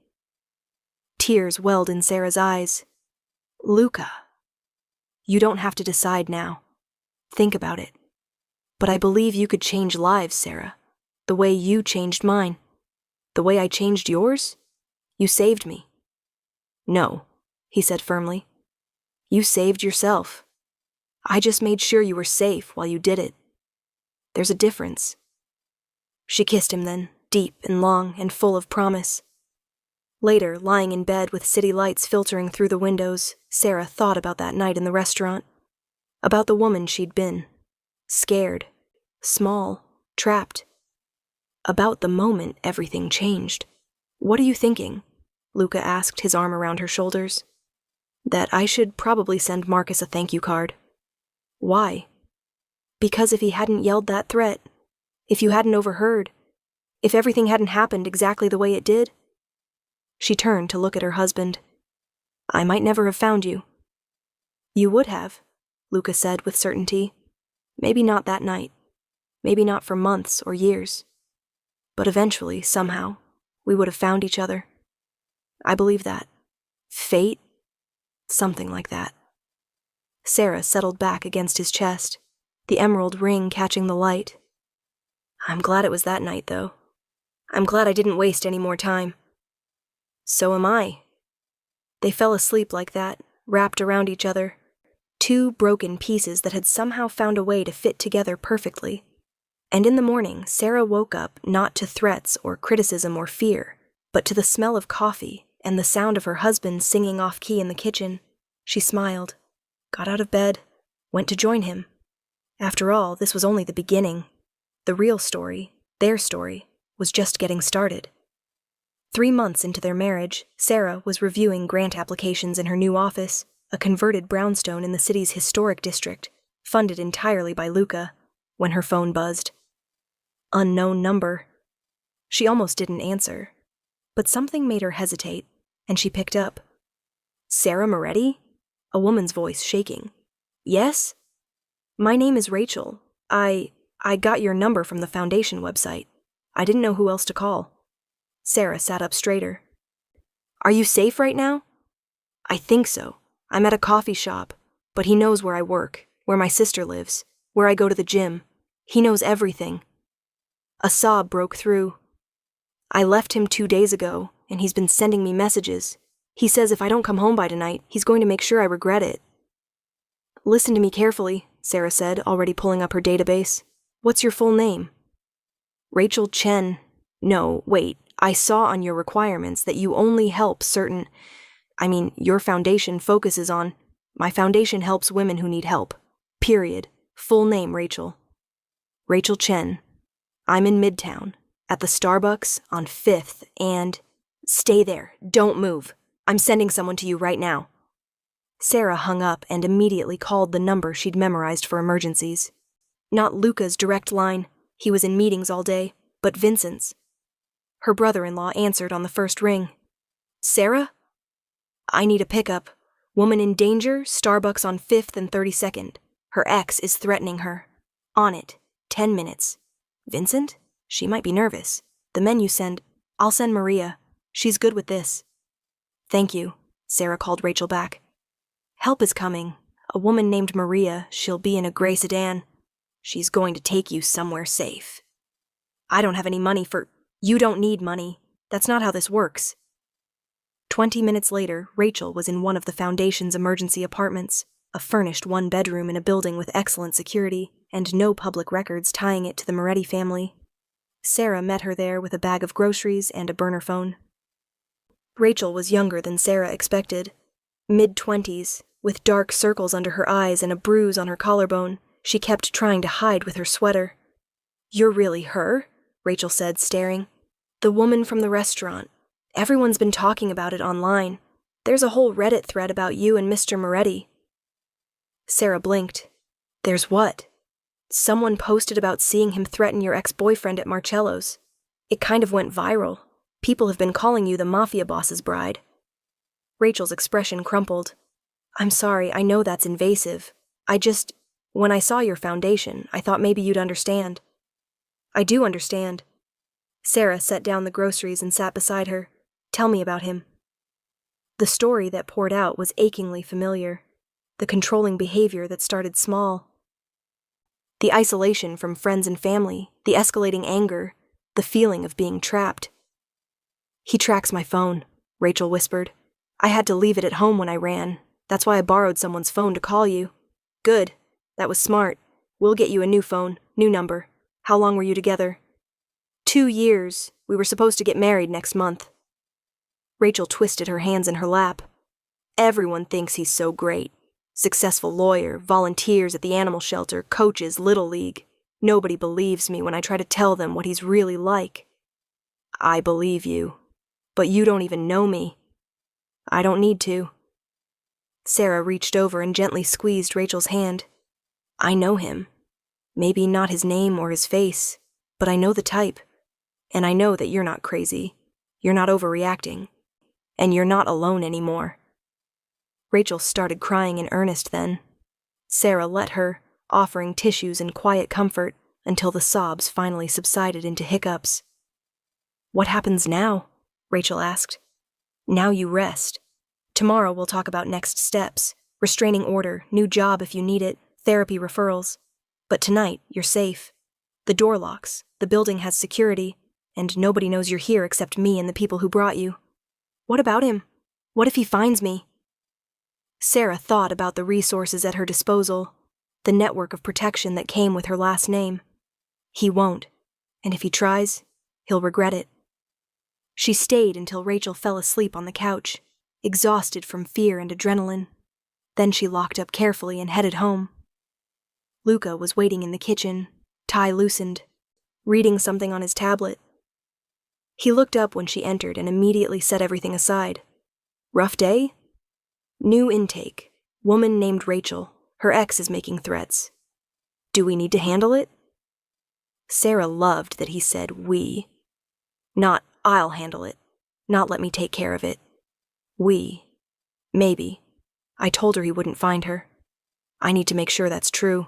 Tears welled in Sarah's eyes. "Luca, you don't have to decide now. Think about it. But I believe you could change lives, Sarah, the way you changed mine. The way I changed yours? You saved me." "No," he said firmly. "You saved yourself. I just made sure you were safe while you did it. There's a difference." She kissed him then, deep and long and full of promise. Later, lying in bed with city lights filtering through the windows, Sarah thought about that night in the restaurant. About the woman she'd been. Scared. Small. Trapped. About the moment everything changed. "What are you thinking?" Luca asked, his arm around her shoulders. "That I should probably send Marcus a thank you card." "Why?" "Because if he hadn't yelled that threat, if you hadn't overheard, if everything hadn't happened exactly the way it did." She turned to look at her husband. "I might never have found you." "You would have," Luca said with certainty. "Maybe not that night. Maybe not for months or years. But eventually, somehow, we would have found each other. I believe that. Fate? Something like that." Sarah settled back against his chest, the emerald ring catching the light. "I'm glad it was that night, though. I'm glad I didn't waste any more time." "So am I." They fell asleep like that, wrapped around each other. Two broken pieces that had somehow found a way to fit together perfectly. And in the morning, Sarah woke up not to threats or criticism or fear, but to the smell of coffee and the sound of her husband singing off-key in the kitchen. She smiled, got out of bed, went to join him. After all, this was only the beginning. The real story, their story, was just getting started. 3 months into their marriage, Sarah was reviewing grant applications in her new office, a converted brownstone in the city's historic district, funded entirely by Luca, when her phone buzzed. Unknown number. She almost didn't answer, but something made her hesitate, and she picked up. "Sarah Moretti?" A woman's voice shaking. "Yes? My name is Rachel. I got your number from the foundation website. I didn't know who else to call." Sarah sat up straighter. "Are you safe right now?" "I think so. I'm at a coffee shop, but he knows where I work, where my sister lives, where I go to the gym. He knows everything." A sob broke through. "I left him 2 days ago, and he's been sending me messages. He says if I don't come home by tonight, he's going to make sure I regret it." "Listen to me carefully," Sarah said, already pulling up her database. "What's your full name?" "Rachel Chen. No, wait. I saw on your requirements that you only help certain... your foundation focuses on... My foundation helps women who need help. Period. Full name, Rachel." "Rachel Chen. I'm in Midtown, at the Starbucks on 5th and... Stay there. Don't move. I'm sending someone to you right now." Sarah hung up and immediately called the number she'd memorized for emergencies. Not Luca's direct line. He was in meetings all day, but Vincent's. Her brother-in-law answered on the first ring. "Sarah? I need a pickup. Woman in danger, Starbucks on 5th and 32nd. Her ex is threatening her. On it. 10 minutes. Vincent? She might be nervous. The menu send... I'll send Maria. She's good with this." "Thank you," Sarah called Rachel back. "Help is coming. A woman named Maria. She'll be in a gray sedan. She's going to take you somewhere safe." "I don't have any money for..." "You don't need money. That's not how this works." 20 minutes later, Rachel was in one of the foundation's emergency apartments, a furnished one-bedroom in a building with excellent security and no public records tying it to the Moretti family. Sarah met her there with a bag of groceries and a burner phone. Rachel was younger than Sarah expected. Mid-20s, with dark circles under her eyes and a bruise on her collarbone, she kept trying to hide with her sweater. "You're really her?" Rachel said, staring. "The woman from the restaurant. Everyone's been talking about it online. There's a whole Reddit thread about you and Mr. Moretti." Sarah blinked. "There's what?" "Someone posted about seeing him threaten your ex-boyfriend at Marcello's. It kind of went viral. People have been calling you the Mafia boss's bride." Rachel's expression crumpled. "I'm sorry, I know that's invasive. When I saw your foundation, I thought maybe you'd understand." "I do understand." Sarah set down the groceries and sat beside her. "Tell me about him." The story that poured out was achingly familiar. The controlling behavior that started small. The isolation from friends and family, the escalating anger, the feeling of being trapped. "He tracks my phone," Rachel whispered. "I had to leave it at home when I ran. That's why I borrowed someone's phone to call you." "Good. That was smart. We'll get you a new phone, new number. How long were you together? 2 years. We were supposed to get married next month. Rachel twisted her hands in her lap. Everyone thinks he's so great. Successful lawyer, volunteers at the animal shelter, coaches Little League. Nobody believes me when I try to tell them what he's really like. I believe you. But you don't even know me. I don't need to. Sarah reached over and gently squeezed Rachel's hand. I know him. Maybe not his name or his face, but I know the type. And I know that you're not crazy. You're not overreacting. And you're not alone anymore. Rachel started crying in earnest then. Sarah let her, offering tissues and quiet comfort until the sobs finally subsided into hiccups. What happens now? Rachel asked. Now you rest. Tomorrow we'll talk about next steps, restraining order, new job if you need it, therapy referrals. But tonight, you're safe. The door locks, the building has security, and nobody knows you're here except me and the people who brought you. What about him? What if he finds me? Sarah thought about the resources at her disposal, the network of protection that came with her last name. He won't, and if he tries, he'll regret it. She stayed until Rachel fell asleep on the couch, exhausted from fear and adrenaline. Then she locked up carefully and headed home. Luca was waiting in the kitchen, tie loosened, reading something on his tablet. He looked up when she entered and immediately set everything aside. Rough day? New intake. Woman named Rachel. Her ex is making threats. Do we need to handle it? Sarah loved that he said we. Not I'll handle it. Not let me take care of it. We. Maybe. I told her he wouldn't find her. I need to make sure that's true.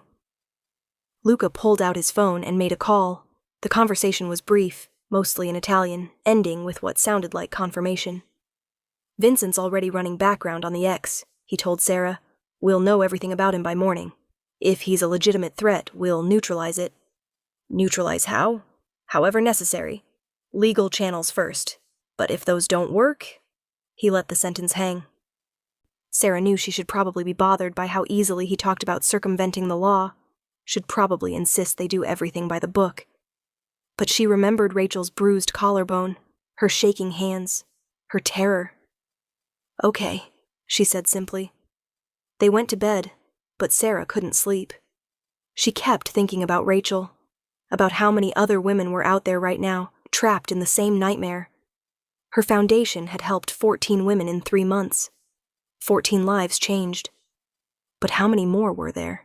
Luca pulled out his phone and made a call. The conversation was brief, mostly in Italian, ending with what sounded like confirmation. Vincent's already running background on the ex, he told Sarah. We'll know everything about him by morning. If he's a legitimate threat, we'll neutralize it. Neutralize how? However necessary. Legal channels first. But if those don't work... He let the sentence hang. Sarah knew she should probably be bothered by how easily he talked about circumventing the law. Should probably insist they do everything by the book. But she remembered Rachel's bruised collarbone, her shaking hands, her terror. Okay, she said simply. They went to bed, but Sarah couldn't sleep. She kept thinking about Rachel, about how many other women were out there right now, trapped in the same nightmare. Her foundation had helped 14 women in 3 months. 14 lives changed. But how many more were there?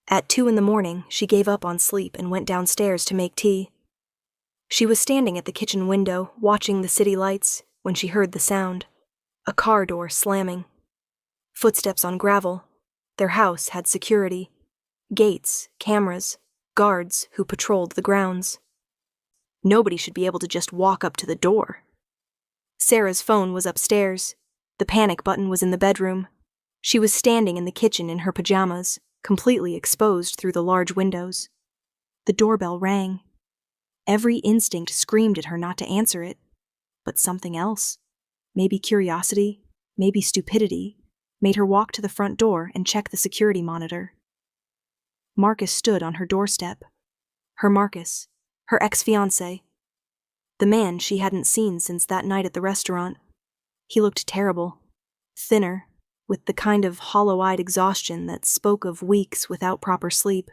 At 2 a.m, she gave up on sleep and went downstairs to make tea. She was standing at the kitchen window, watching the city lights, when she heard the sound. A car door slamming. Footsteps on gravel. Their house had security. Gates, cameras, guards who patrolled the grounds. Nobody should be able to just walk up to the door. Sarah's phone was upstairs. The panic button was in the bedroom. She was standing in the kitchen in her pajamas, completely exposed through the large windows. The doorbell rang. Every instinct screamed at her not to answer it. But something else, maybe curiosity, maybe stupidity, made her walk to the front door and check the security monitor. Marcus stood on her doorstep. Her Marcus, her ex-fiancé. The man she hadn't seen since that night at the restaurant. He looked terrible, thinner, with the kind of hollow-eyed exhaustion that spoke of weeks without proper sleep.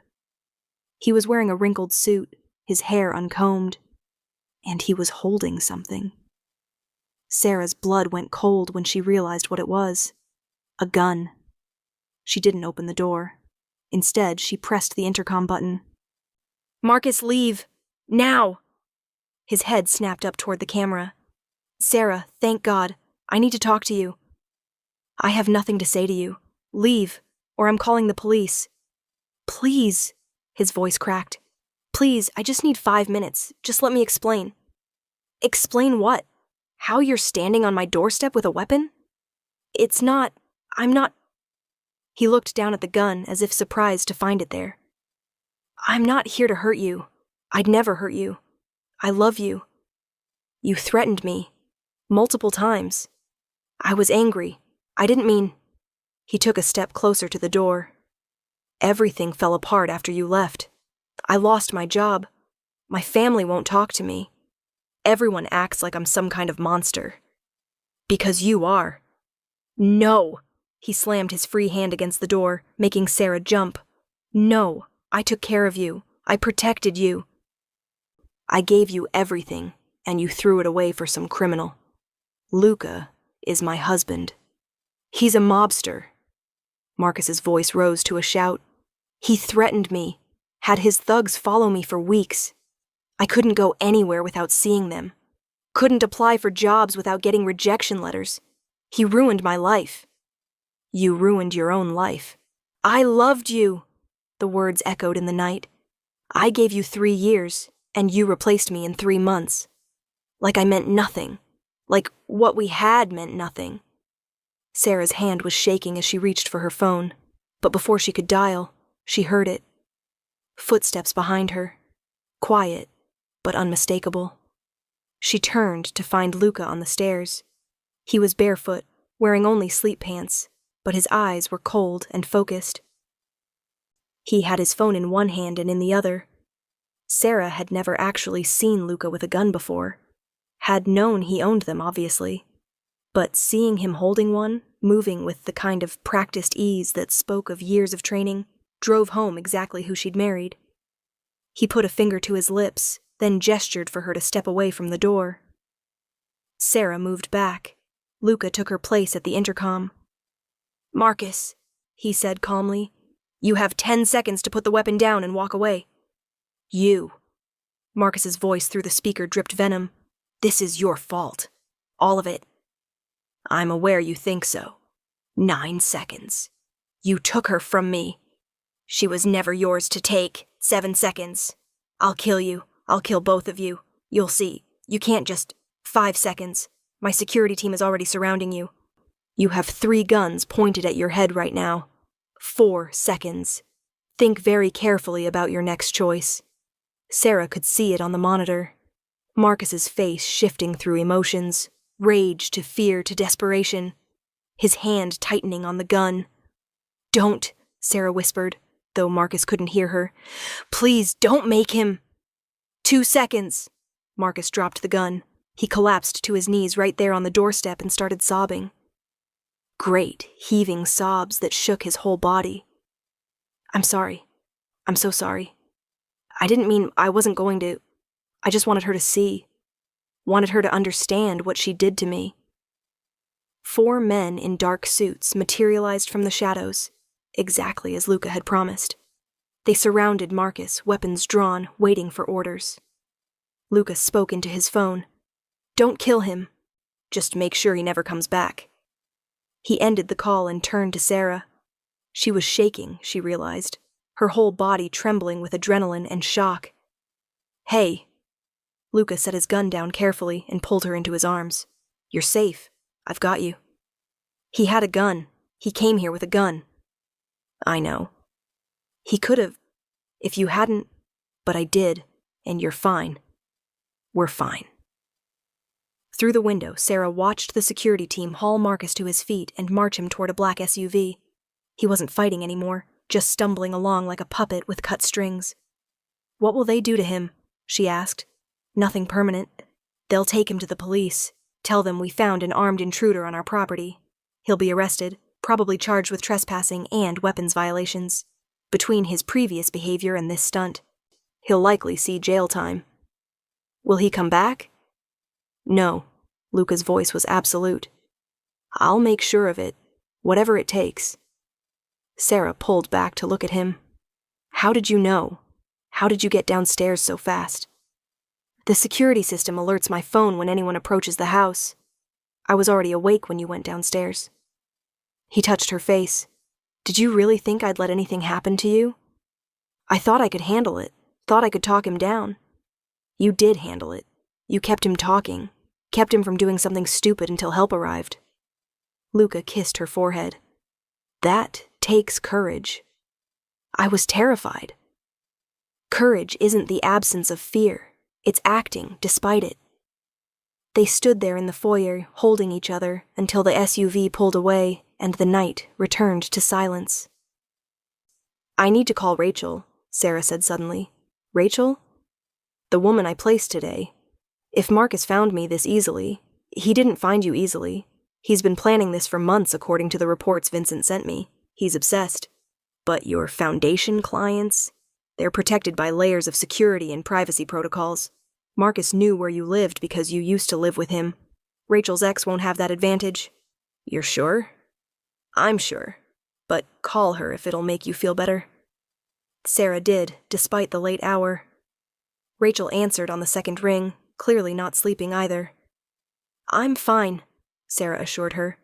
He was wearing a wrinkled suit, his hair uncombed, and he was holding something. Sarah's blood went cold when she realized what it was. A gun. She didn't open the door. Instead, she pressed the intercom button. Marcus, leave! Now! His head snapped up toward the camera. Sarah, thank God. I need to talk to you. I have nothing to say to you. Leave, or I'm calling the police. Please, his voice cracked. Please, I just need 5 minutes. Just let me explain. Explain what? How you're standing on my doorstep with a weapon? I'm not... He looked down at the gun as if surprised to find it there. I'm not here to hurt you. I'd never hurt you. I love you. You threatened me. Multiple times. I was angry. I didn't mean... He took a step closer to the door. Everything fell apart after you left. I lost my job. My family won't talk to me. Everyone acts like I'm some kind of monster. Because you are. No! He slammed his free hand against the door, making Sarah jump. No, I took care of you. I protected you. I gave you everything, and you threw it away for some criminal. Luca is my husband. He's a mobster. Marcus's voice rose to a shout. He threatened me, had his thugs follow me for weeks. I couldn't go anywhere without seeing them. Couldn't apply for jobs without getting rejection letters. He ruined my life. You ruined your own life. I loved you, the words echoed in the night. I gave you 3 years, and you replaced me in 3 months. Like I meant nothing. Like what we had meant nothing. Sarah's hand was shaking as she reached for her phone, but before she could dial, she heard it. Footsteps behind her. Quiet, but unmistakable. She turned to find Luca on the stairs. He was barefoot, wearing only sleep pants, but his eyes were cold and focused. He had his phone in one hand and in the other. Sarah had never actually seen Luca with a gun before. Had known he owned them, obviously. But seeing him holding one, moving with the kind of practiced ease that spoke of years of training, drove home exactly who she'd married. He put a finger to his lips, then gestured for her to step away from the door. Sarah moved back. Luca took her place at the intercom. "Marcus," he said calmly, "you have 10 seconds to put the weapon down and walk away." "You." Marcus's voice through the speaker dripped venom. "This is your fault. All of it." "I'm aware you think so. 9 seconds. You took her from me. She was never yours to take. 7 seconds. I'll kill you. I'll kill both of you. You'll see. You can't just... 5 seconds. My security team is already surrounding you. You have 3 guns pointed at your head right now. 4 seconds. Think very carefully about your next choice." Sarah could see it on the monitor. Marcus's face shifting through emotions, rage to fear to desperation, his hand tightening on the gun. "Don't," Sarah whispered, though Marcus couldn't hear her. "Please don't make him." 2 seconds. Marcus dropped the gun. He collapsed to his knees right there on the doorstep and started sobbing. Great, heaving sobs that shook his whole body. "I'm sorry. I'm so sorry. I didn't mean I wasn't going to. I just wanted her to see. Wanted her to understand what she did to me." 4 men in dark suits materialized from the shadows, exactly as Luca had promised. They surrounded Marcus, weapons drawn, waiting for orders. Luca spoke into his phone. "Don't kill him. Just make sure he never comes back." He ended the call and turned to Sarah. She was shaking, she realized, her whole body trembling with adrenaline and shock. "Hey." Luca set his gun down carefully and pulled her into his arms. "You're safe. I've got you." "He had a gun. He came here with a gun." "I know." "He could have, if you hadn't, but I did, and you're fine. We're fine." Through the window, Sarah watched the security team haul Marcus to his feet and march him toward a black SUV. He wasn't fighting anymore, just stumbling along like a puppet with cut strings. "What will they do to him?" she asked. "Nothing permanent. They'll take him to the police, tell them we found an armed intruder on our property. He'll be arrested, probably charged with trespassing and weapons violations. Between his previous behavior and this stunt, he'll likely see jail time." "Will he come back?" "No." Luca's voice was absolute. "I'll make sure of it, whatever it takes." Sarah pulled back to look at him. "How did you know? How did you get downstairs so fast?" "The security system alerts my phone when anyone approaches the house. I was already awake when you went downstairs." He touched her face. "Did you really think I'd let anything happen to you?" "I thought I could handle it, thought I could talk him down." "You did handle it. You kept him talking, kept him from doing something stupid until help arrived." Luca kissed her forehead. "That takes courage." "I was terrified." "Courage isn't the absence of fear. It's acting despite it." They stood there in the foyer, holding each other, until the SUV pulled away and the night returned to silence. "I need to call Rachel," Sarah said suddenly. Rachel? The woman I placed today. If Marcus found me this easily, he didn't find you easily. He's been planning this for months according to the reports Vincent sent me. He's obsessed. But your Foundation clients? They're protected by layers of security and privacy protocols. Marcus knew where you lived because you used to live with him. Rachel's ex won't have that advantage. You're sure? I'm sure. But call her if it'll make you feel better. Sarah did, despite the late hour. Rachel answered on the second ring, clearly not sleeping either. I'm fine, Sarah assured her.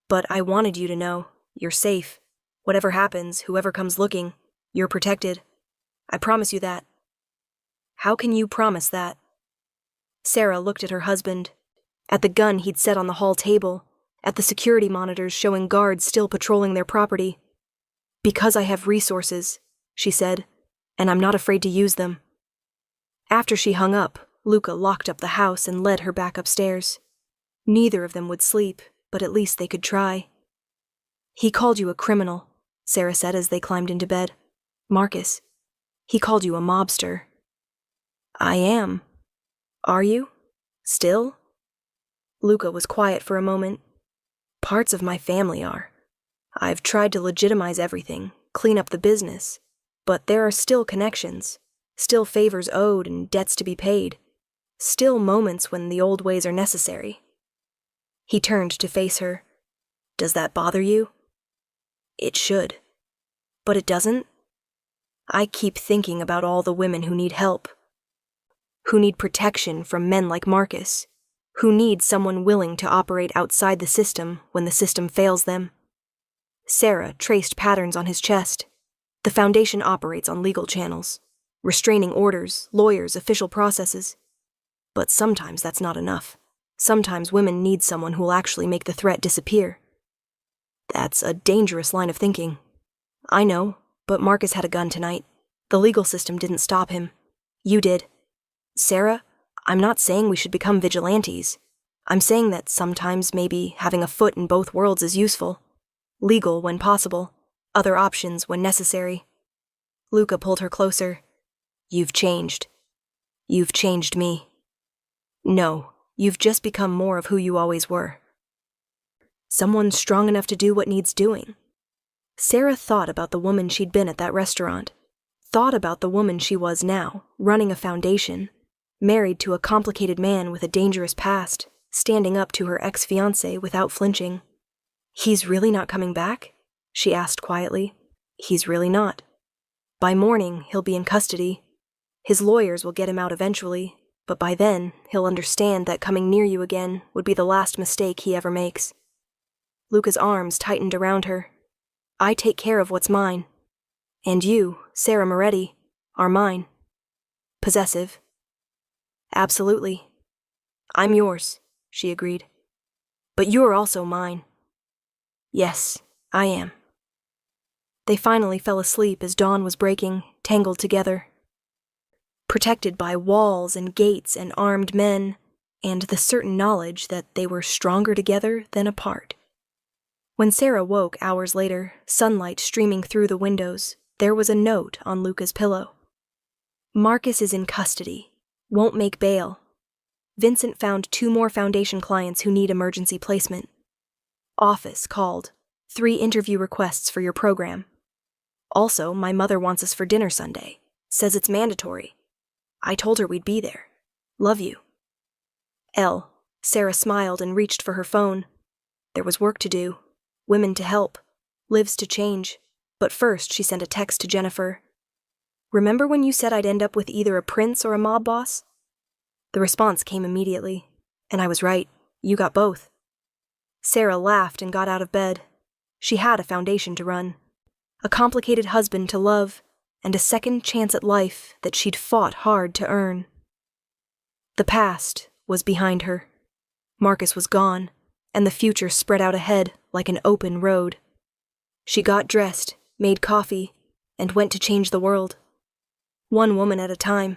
But I wanted you to know, you're safe. Whatever happens, whoever comes looking, you're protected. I promise you that. How can you promise that? Sarah looked at her husband, at the gun he'd set on the hall table, at the security monitors showing guards still patrolling their property. Because I have resources, she said, and I'm not afraid to use them. After she hung up, Luca locked up the house and led her back upstairs. Neither of them would sleep, but at least they could try. He called you a criminal, Sarah said as they climbed into bed. Marcus. He called you a mobster. I am. Are you? Still? Luca was quiet for a moment. Parts of my family are. I've tried to legitimize everything, clean up the business, but there are still connections, still favors owed and debts to be paid, still moments when the old ways are necessary. He turned to face her. Does that bother you? It should. But it doesn't? I keep thinking about all the women who need help, who need protection from men like Marcus, who need someone willing to operate outside the system when the system fails them. Sarah traced patterns on his chest. The Foundation operates on legal channels, restraining orders, lawyers, official processes. But sometimes that's not enough. Sometimes women need someone who will actually make the threat disappear. That's a dangerous line of thinking. I know, but Marcus had a gun tonight. The legal system didn't stop him. You did. Sarah, I'm not saying we should become vigilantes. I'm saying that sometimes maybe having a foot in both worlds is useful. Legal when possible, other options when necessary. Luca pulled her closer. You've changed. You've changed me. No, you've just become more of who you always were. Someone strong enough to do what needs doing. Sarah thought about the woman she'd been at that restaurant, thought about the woman she was now, running a foundation, married to a complicated man with a dangerous past, standing up to her ex-fiancé without flinching. He's really not coming back? She asked quietly. He's really not. By morning, he'll be in custody. His lawyers will get him out eventually, but by then, he'll understand that coming near you again would be the last mistake he ever makes. Luca's arms tightened around her. I take care of what's mine. And you, Sarah Moretti, are mine. Possessive. Absolutely. I'm yours, she agreed. But you're also mine. Yes, I am. They finally fell asleep as dawn was breaking, tangled together. Protected by walls and gates and armed men, and the certain knowledge that they were stronger together than apart. When Sarah woke hours later, sunlight streaming through the windows, there was a note on Luca's pillow. Marcus is in custody. Won't make bail. Vincent found 2 more Foundation clients who need emergency placement. Office called. 3 interview requests for your program. Also, my mother wants us for dinner Sunday. Says it's mandatory. I told her we'd be there. Love you. L. Sarah smiled and reached for her phone. There was work to do. Women to help. Lives to change. But first she sent a text to Jennifer. Remember when you said I'd end up with either a prince or a mob boss? The response came immediately. And I was right. You got both. Sarah laughed and got out of bed. She had a foundation to run. A complicated husband to love, and a second chance at life that she'd fought hard to earn. The past was behind her. Marcus was gone, and the future spread out ahead like an open road. She got dressed, made coffee, and went to change the world. One woman at a time.